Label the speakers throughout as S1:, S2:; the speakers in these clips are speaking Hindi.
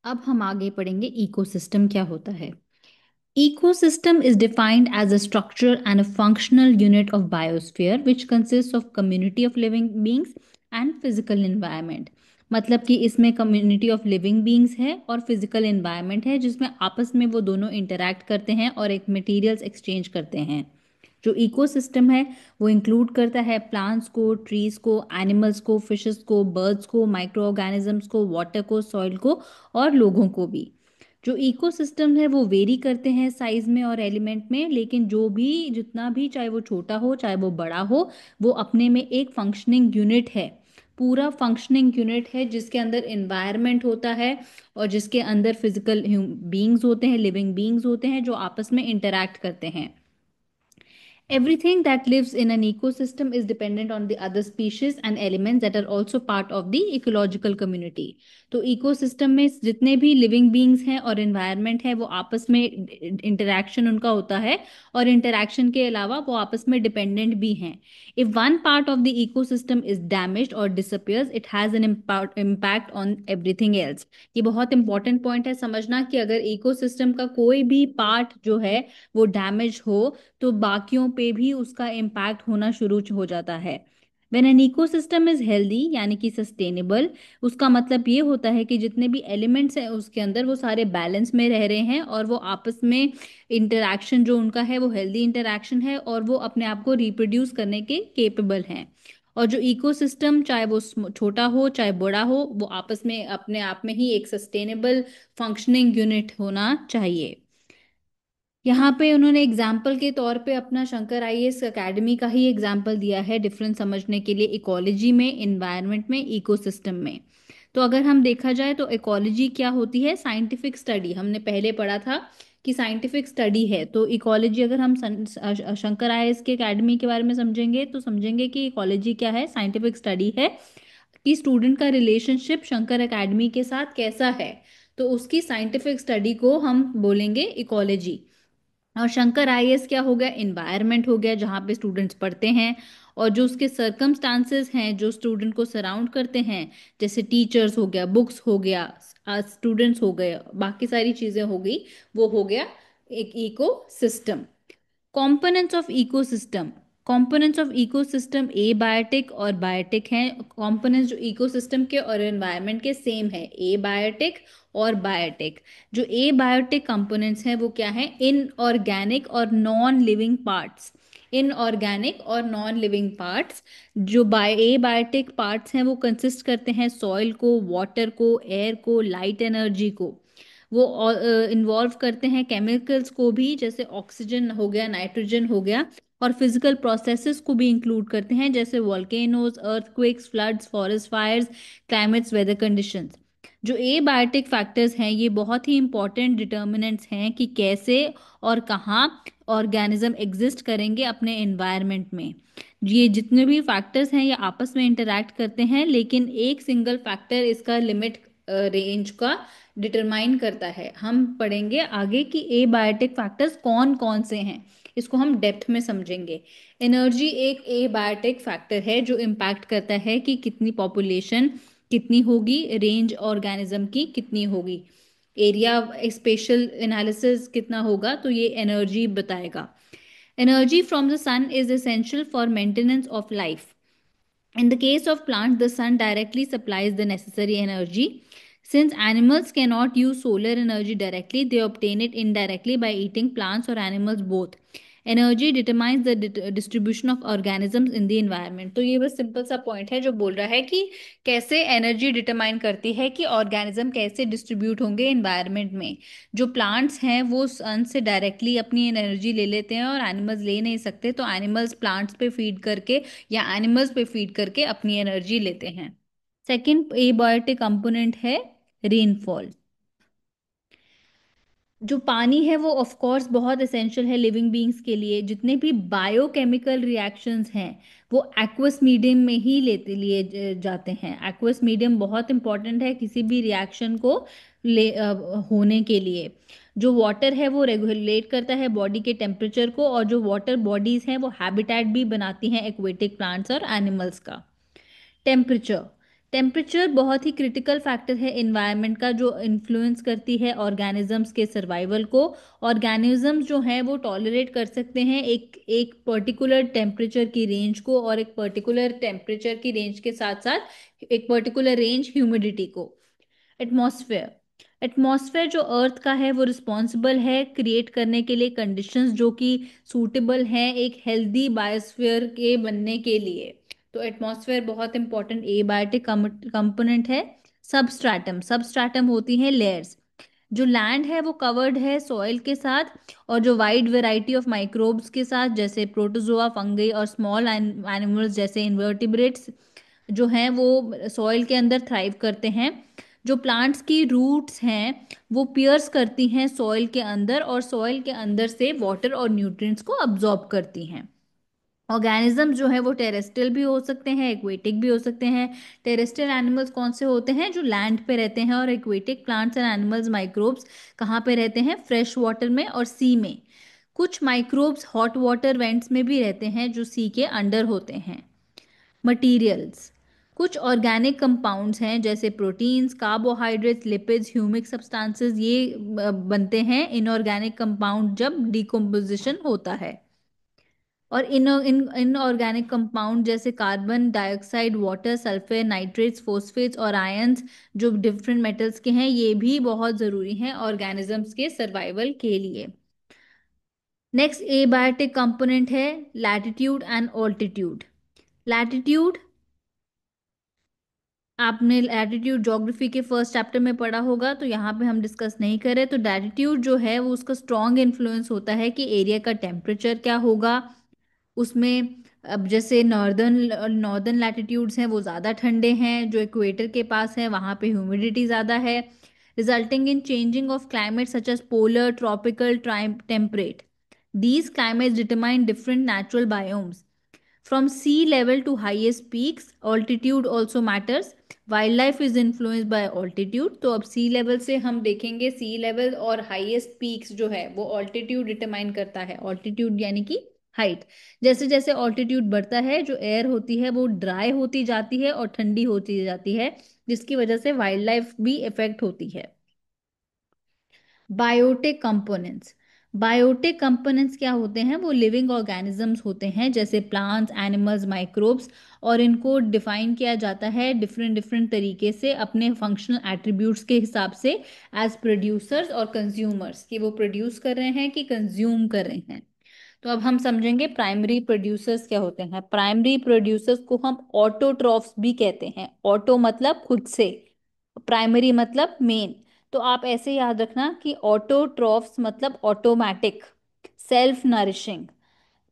S1: अब हम आगे पढ़ेंगे इकोसिस्टम क्या होता है। Ecosystem is defined as a structure and a functional unit of biosphere which consists of community of living beings and physical environment। मतलब कि इसमें community of living beings है और physical environment है जिसमें आपस में वो दोनों interact करते हैं और एक materials exchange करते हैं। जो इकोसिस्टम है वो इंक्लूड करता है प्लांट्स को, ट्रीज को, एनिमल्स को, फिशेस को, बर्ड्स को, माइक्रो ऑर्गेनिजम्स को, वाटर को, सॉइल को और लोगों को भी। जो इकोसिस्टम है वो वेरी करते हैं साइज में और एलिमेंट में, लेकिन जो भी जितना भी, चाहे वो छोटा हो चाहे वो बड़ा हो, वो अपने में एक फंक्शनिंग यूनिट है। पूरा फंक्शनिंग यूनिट है जिसके अंदर एनवायरनमेंट होता है और जिसके अंदर फिजिकल बीइंग्स होते हैं, लिविंग बीइंग्स होते हैं जो आपस में इंटरैक्ट करते हैं। Everything that lives in an ecosystem is dependent on the other species and elements that are also part of the ecological community। तो इकोसिस्टम में जितने भी लिविंग बीइंग्स हैं और एनवायरनमेंट है वो आपस में इंटरैक्शन उनका होता है, और इंटरैक्शन के अलावा वो आपस में डिपेंडेंट भी हैं। If one part of the ecosystem is damaged और disappears it has an impact on everything else. ये बहुत इंपॉर्टेंट पॉइंट है समझना कि अगर इकोसिस्टम का कोई भी पार्ट जो है वो डैमेज हो तो बाकियों पे भी उसका इम्पैक्ट होना शुरू हो जाता है। When an ecosystem is healthy यानी कि सस्टेनेबल, उसका मतलब ये होता है कि जितने भी एलिमेंट्स हैं उसके अंदर वो सारे बैलेंस में रह रहे हैं और वो आपस में इंटरैक्शन जो उनका है वो हेल्दी इंटरैक्शन है और वो अपने आप को रिप्रोड्यूस करने के केपेबल हैं। और जो इकोसिस्टम चाहे वो छोटा हो चाहे बड़ा हो, वो आपस में अपने आप में ही एक सस्टेनेबल फंक्शनिंग यूनिट होना चाहिए। यहाँ पे उन्होंने एग्जाम्पल के तौर पे अपना शंकर आईएएस एकेडमी का ही एग्जाम्पल दिया है डिफरेंस समझने के लिए, इकोलॉजी में, इन्वायरमेंट में, इकोसिस्टम में। तो अगर हम देखा जाए तो इकोलॉजी क्या होती है, साइंटिफिक स्टडी। हमने पहले पढ़ा था कि साइंटिफिक स्टडी है, तो इकोलॉजी अगर हम शंकर आईएएस के एकेडमी के बारे में समझेंगे तो समझेंगे कि इकोलॉजी क्या है, साइंटिफिक स्टडी है कि स्टूडेंट का रिलेशनशिप शंकर एकेडमी के साथ कैसा है, तो उसकी साइंटिफिक स्टडी को हम बोलेंगे इकोलॉजी। और शंकर आईएएस क्या हो गया, इन्वायरमेंट हो गया जहाँ पे स्टूडेंट्स पढ़ते हैं और जो उसके सर्कमस्टांसेस हैं जो स्टूडेंट को सराउंड करते हैं, जैसे टीचर्स हो गया, बुक्स हो गया, स्टूडेंट्स हो गए, बाकी सारी चीजें हो गई, वो हो गया एक ecosystem. Components of ecosystem, components of ecosystem abiotic और बायोटिक हैं। कंपोनेंट्स जो इकोसिस्टम के और एनवायरनमेंट के सेम है, ए बायोटिक और बायोटिक। जो ए बायोटिक कंपोनेंट्स हैं वो क्या है, इनऑर्गेनिक और नॉन लिविंग पार्ट्स। इनऑर्गेनिक और नॉन लिविंग पार्ट्स। जो ए बायोटिक पार्ट्स हैं वो कंसिस्ट करते हैं सॉइल को, वाटर को, एयर को, लाइट एनर्जी को। वो इन्वॉल्व करते हैं केमिकल्स को भी, जैसे ऑक्सीजन हो गया, नाइट्रोजन हो गया, और फिजिकल प्रोसेसेस को भी इंक्लूड करते हैं जैसे volcanoes, earthquakes, floods, forest fires, climates, weather conditions. जो ए बायोटिक फैक्टर्स हैं ये बहुत ही इंपॉर्टेंट डिटर्मिनेंट्स हैं कि कैसे और कहाँ ऑर्गेनिज्म एग्जिस्ट करेंगे अपने एनवायरनमेंट में। ये जितने भी फैक्टर्स हैं ये आपस में इंटरैक्ट करते हैं, लेकिन एक सिंगल फैक्टर इसका लिमिट रेंज का डिटरमाइन करता है। हम पढ़ेंगे आगे कि ए बायोटिक फैक्टर्स कौन कौन से हैं, इसको हम डेप्थ में समझेंगे। एनर्जी एक ए बायोटिक फैक्टर है जो इम्पैक्ट करता है कि कितनी पॉपुलेशन कितनी होगी, रेंज ऑर्गेनिज्म की कितनी होगी, एरिया स्पेशल एनालिसिस कितना होगा, तो ये एनर्जी बताएगा। Energy from the sun is essential for maintenance of life. In the case of plants, the sun directly supplies the necessary energy. Since animals cannot use solar energy directly, they obtain it indirectly by eating plants or animals both. Energy determines the distribution of organisms in the environment। तो ये बस सिंपल सा पॉइंट है जो बोल रहा है कि कैसे एनर्जी डिटरमाइन करती है कि ऑर्गेनिज्म कैसे डिस्ट्रीब्यूट होंगे एनवायरनमेंट में। जो प्लांट्स हैं वो सन से डायरेक्टली अपनी एनर्जी ले लेते हैं और एनिमल्स ले नहीं सकते, तो एनिमल्स प्लांट्स पे फीड करके या एनिमल्स पे फीड करके अपनी एनर्जी लेते हैं। सेकेंड एबायोटिक कंपोनेंट है रेनफॉल। जो पानी है वो ऑफ कोर्स बहुत एसेंशियल है लिविंग बीइंग्स के लिए। जितने भी बायोकेमिकल रिएक्शंस हैं वो एक्वस मीडियम में ही लेते लिए जाते हैं। एक्वस मीडियम बहुत इंपॉर्टेंट है किसी भी रिएक्शन को होने के लिए। जो वाटर है वो रेगुलेट करता है बॉडी के टेम्परेचर को, और जो वाटर बॉडीज हैं वो हैबिटेट भी बनाती हैं एक्वेटिक प्लांट्स और एनिमल्स का। टेम्परेचर, टेम्परेचर बहुत ही क्रिटिकल फैक्टर है इन्वायरमेंट का, जो इन्फ्लुएंस करती है ऑर्गेनिजम्स के सर्वाइवल को। ऑर्गेनिजम्स जो है वो टॉलरेट कर सकते हैं एक एक पर्टिकुलर टेम्परेचर की रेंज को, और एक पर्टिकुलर टेम्परेचर की रेंज के साथ साथ एक पर्टिकुलर रेंज ह्यूमिडिटी को। एटमॉस्फेयर, एटमॉस्फेयर जो अर्थ का है वो रिस्पॉन्सिबल है क्रिएट करने के लिए कंडीशंस जो कि सूटेबल हैं एक हेल्दी बायोस्फीयर के बनने के लिए। तो एटमॉस्फेयर बहुत इंपॉर्टेंट एबायोटिक कंपोनेंट है। सबस्ट्रैटम, सबस्ट्रैटम होती है लेयर्स। जो लैंड है वो कवर्ड है सॉइल के साथ, और जो वाइड वेराइटी ऑफ माइक्रोब्स के साथ, जैसे प्रोटोजोआ, फंगी और स्मॉल एनिमल्स जैसे इन्वर्टिब्रेट्स जो हैं वो सॉइल के अंदर थ्राइव करते हैं। जो प्लांट्स की रूट्स हैं वो पियर्स करती हैं सॉइल के अंदर, और सॉइल के अंदर से वाटर और न्यूट्रिएंट्स को अब्जॉर्ब करती हैं। ऑर्गेनिज्म जो है वो टेरेस्ट्रियल भी हो सकते हैं, एक्वेटिक भी हो सकते हैं। टेरेस्ट्रियल एनिमल्स कौन से होते हैं? जो लैंड पे रहते हैं। और aquatic plants and animals, microbes कहाँ पे रहते हैं? फ्रेश वाटर में और सी में। कुछ माइक्रोब्स हॉट वाटर वेंट्स में भी रहते हैं जो सी के अंडर होते हैं। मटीरियल्स, कुछ ऑर्गेनिक कंपाउंड्स हैं जैसे proteins, carbohydrates, lipids, humic substances, ये बनते हैं इनऑर्गेनिक कंपाउंड जब डिकम्पोजिशन होता है। और इनऑर्गेनिक कंपाउंड जैसे carbon dioxide, water, sulphur, nitrates, phosphates और आयंस जो डिफरेंट मेटल्स के हैं, ये भी बहुत ज़रूरी हैं ऑर्गेनिजम्स के सर्वाइवल के लिए। नेक्स्ट एबायोटिक कंपोनेंट है लैटिट्यूड एंड ऑल्टीट्यूड। लैटिट्यूड, आपने लैटिट्यूड ज्योग्राफी के फर्स्ट चैप्टर में पढ़ा होगा, तो यहाँ पे हम डिस्कस नहीं करें। तो लैटिट्यूड जो है वो उसका स्ट्रॉन्ग इन्फ्लुएंस होता है कि एरिया का टेम्परेचर क्या होगा उसमें। अब जैसे नॉर्दर्न नॉर्दर्न लैटिट्यूड्स हैं वो ज़्यादा ठंडे हैं, जो इक्वेटर के पास है वहाँ पे ह्यूमिडिटी ज़्यादा है, resulting in changing of climate such as polar, tropical, temperate. These climates determine different natural biomes from sea level to highest peaks. Altitude also matters. Wildlife is influenced by altitude. तो अब सी लेवल से हम देखेंगे, सी लेवल और हाईएस्ट पीक्स जो है वो ऑल्टीट्यूड डिटरमाइन करता है। ऑल्टीट्यूड यानी कि हाइट। जैसे जैसे ऑल्टीट्यूड बढ़ता है जो एयर होती है वो ड्राई होती जाती है और ठंडी होती जाती है, जिसकी वजह से वाइल्ड लाइफ भी इफेक्ट होती है। बायोटिक कंपोनेंट्स, बायोटिक कंपोनेंट्स क्या होते हैं? वो लिविंग ऑर्गेनिजम्स होते हैं जैसे प्लांट्स, एनिमल्स, माइक्रोब्स। और इनको डिफाइन किया जाता है डिफरेंट डिफरेंट तरीके से अपने फंक्शनल एट्रीब्यूट्स के हिसाब से, एज प्रोड्यूसर्स और कंज्यूमर्स, कि वो प्रोड्यूस कर रहे हैं कि कंज्यूम कर रहे हैं। तो अब हम समझेंगे प्राइमरी प्रोड्यूसर्स क्या होते हैं। प्राइमरी प्रोड्यूसर्स को हम ऑटोट्रॉफ्स भी कहते हैं। ऑटो मतलब खुद से, प्राइमरी मतलब मेन। तो आप ऐसे याद रखना कि ऑटोट्रॉफ्स मतलब automatic, self nourishing.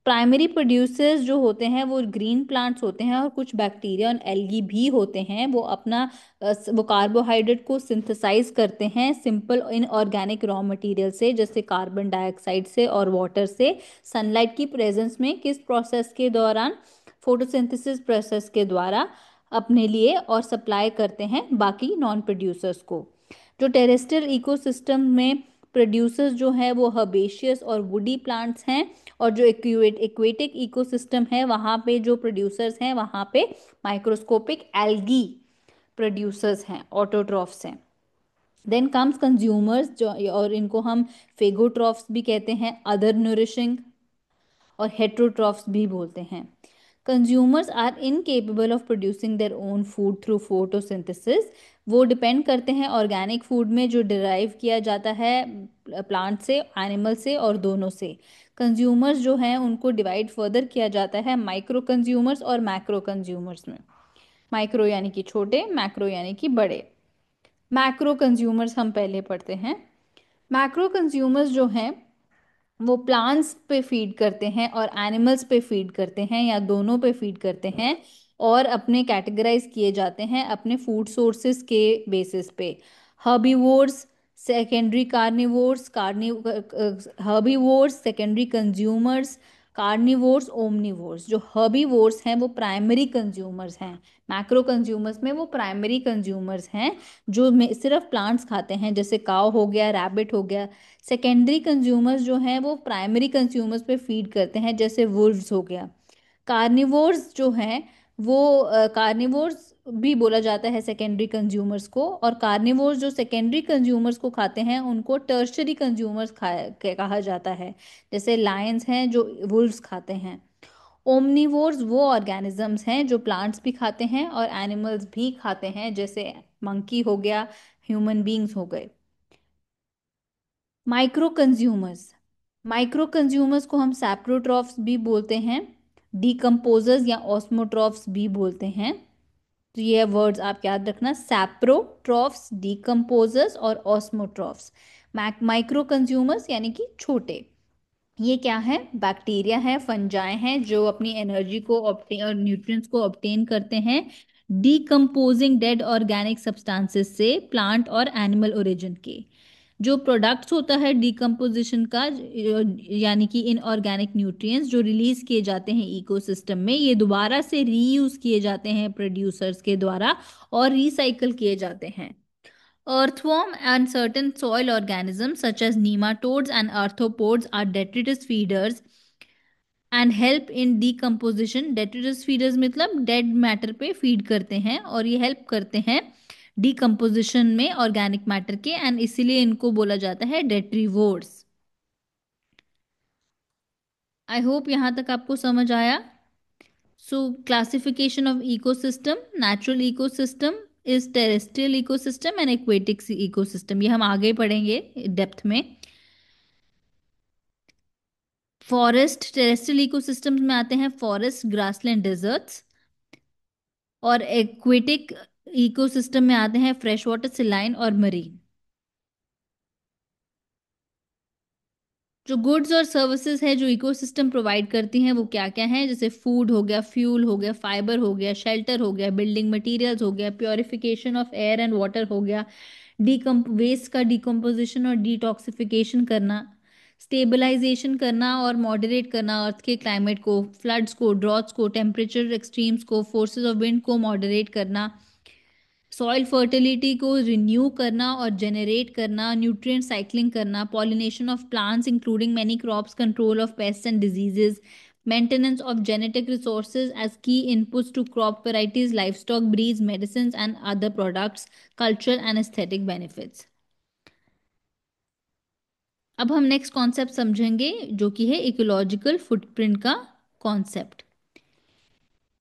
S1: Primary producers जो होते हैं वो ग्रीन प्लांट्स होते हैं, और कुछ बैक्टीरिया और एल्गी भी होते हैं। वो अपना वो कार्बोहाइड्रेट को सिंथेसाइज करते हैं सिंपल इनऑर्गेनिक रॉ मटेरियल से, जैसे कार्बन डाइऑक्साइड से और वाटर से, सनलाइट की प्रेजेंस में, किस प्रोसेस के दौरान? फोटोसिंथेसिस प्रोसेस के द्वारा, अपने लिए, और सप्लाई करते हैं बाकी नॉन प्रोड्यूसर्स को। जो टेरेस्ट्रियल इकोसिस्टम में प्रोड्यूसर्स जो है वो हर्बेशियस और वुडी प्लांट्स हैं, और जो एक्वेटिक इकोसिस्टम है वहाँ पे जो प्रोड्यूसर्स हैं वहाँ पे माइक्रोस्कोपिक एल्गी प्रोड्यूसर्स हैं, ऑटोट्रॉफ्स हैं। देन कम्स कंज्यूमर्स, जो और इनको हम फेगोट्रॉफ्स भी कहते हैं, अदर नरिशिंग, और हेट्रोट्रॉफ्स भी बोलते हैं। Consumers are incapable of producing their own food through photosynthesis. वो डिपेंड करते हैं ऑर्गेनिक फूड में जो डिराइव किया जाता है प्लांट से, एनिमल से, और दोनों से। कंज्यूमर्स जो हैं उनको डिवाइड फर्दर किया जाता है माइक्रो कंज्यूमर्स और मैक्रो कंज्यूमर्स में। माइक्रो यानी कि छोटे, मैक्रो यानी कि बड़े। मैक्रो कंज्यूमर्स हम पहले पढ़ते हैं। मैक्रो कंज्यूमर्स जो हैं वो प्लांट्स पे फीड करते हैं और एनिमल्स पे फीड करते हैं, या दोनों पे फीड करते हैं, और अपने कैटेगराइज किए जाते हैं अपने फूड सोर्सेस के बेसिस पे। Herbivores, secondary carnivores, herbivores, secondary consumers, carnivores, omnivores. जो हर्बीवोर्स हैं वो प्राइमरी कंज्यूमर्स हैं। मैक्रो कंज्यूमर्स में वो प्राइमरी कंज्यूमर्स हैं जो सिर्फ प्लांट्स खाते हैं, जैसे काव हो गया, रैबिट हो गया। सेकेंडरी कंज्यूमर्स जो हैं वो प्राइमरी कंज्यूमर्स पे फीड करते हैं, जैसे वुल्व्स हो गया। कार्निवोर्स जो हैं वो कार्निवोर्स भी बोला जाता है सेकेंडरी कंज्यूमर्स को, और कार्निवोर्स जो सेकेंडरी कंज्यूमर्स को खाते हैं उनको टर्शरी कंज्यूमर्स कहा जाता है। जैसे लायंस हैं जो वुल्व्स खाते हैं। ओमनिवोर्स वो ऑर्गेनिजम्स हैं जो प्लांट्स भी खाते हैं और एनिमल्स भी खाते हैं, जैसे मंकी हो गया, ह्यूमन बींग्स हो गए। माइक्रो कंज्यूमर्स, माइक्रो कंज्यूमर्स को हम सैप्रोट्रॉफ्स भी बोलते हैं, डीकम्पोजर्स या ऑस्मोट्रॉफ्स भी बोलते हैं। तो ये वर्ड्स आप याद रखना, सैप्रोट्रॉफ्स, डीकम्पोजर्स और ऑस्मोट्रॉफ्स। माइक्रो कंज्यूमर्स यानी कि छोटे। ये क्या है? बैक्टीरिया है, फंजाई हैं जो अपनी एनर्जी को ऑब्टेन और न्यूट्रिएंट्स को ऑब्टेन करते हैं डीकम्पोजिंग डेड ऑर्गेनिक सब्सटेंसेस से, प्लांट और एनिमल ओरिजिन के। जो प्रोडक्ट्स होता है डिकम्पोजिशन का, यानी कि इनऑर्गेनिक न्यूट्रिएंट्स जो रिलीज किए जाते हैं इकोसिस्टम में, ये दोबारा से रीयूज किए जाते हैं प्रोड्यूसर्स के द्वारा और रिसाइकल किए जाते हैं। Earthworm and certain soil organisms such as nematodes and arthropods are detritus feeders and help in decomposition. Detritus feeders मतलब डेड मैटर पे फीड करते हैं और ये हेल्प करते हैं डिकम्पोजिशन में ऑर्गेनिक मैटर के, एंड इसीलिए इनको बोला जाता है डेट्रीवोर्स। आई होप यहाँ तक आपको समझ आया। सो classification of ecosystem: natural ecosystem is terrestrial ecosystem and aquatic ecosystem, ये हम आगे पढ़ेंगे डेप्थ में। फॉरेस्ट टेरेस्ट्रियल इकोसिस्टम्स में आते हैं फॉरेस्ट, ग्रासलैंड, डेजर्ट्स। और एक्वेटिक इकोसिस्टम में आते हैं फ्रेश वाटर, सिलाइन और मरीन। जो गुड्स और सर्विसेज है जो इकोसिस्टम प्रोवाइड करती हैं वो क्या क्या है? जैसे फूड हो गया, फ्यूल हो गया, फाइबर हो गया, शेल्टर हो गया, बिल्डिंग मटेरियल्स हो गया, purification of air and water हो गया, वेस्ट का डिकम्पोजिशन और डिटॉक्सिफिकेशन करना, स्टेबलाइजेशन करना और मॉडरेट करना अर्थ के क्लाइमेट को, फ्लड्स को, ड्रॉट्स को, टेम्परेचर एक्सट्रीम्स को, फोर्सेस ऑफ विंड को मॉडरेट करना, सॉइल फर्टिलिटी को रिन्यू करना और जनरेट करना, न्यूट्रिएंट साइक्लिंग करना, pollination of plants including many crops, control of paste and diseases, maintenance of genetic resources as key inputs to crop varieties, livestock breeds, medicines and other products, cultural and aesthetic benefits। अब हम नेक्स्ट कॉन्सेप्ट समझेंगे जो कि है इकोलॉजिकल फुटप्रिंट का कॉन्सेप्ट।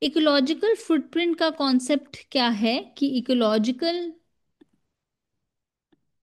S1: इकोलॉजिकल फुटप्रिंट का कॉन्सेप्ट क्या है कि इकोलॉजिकल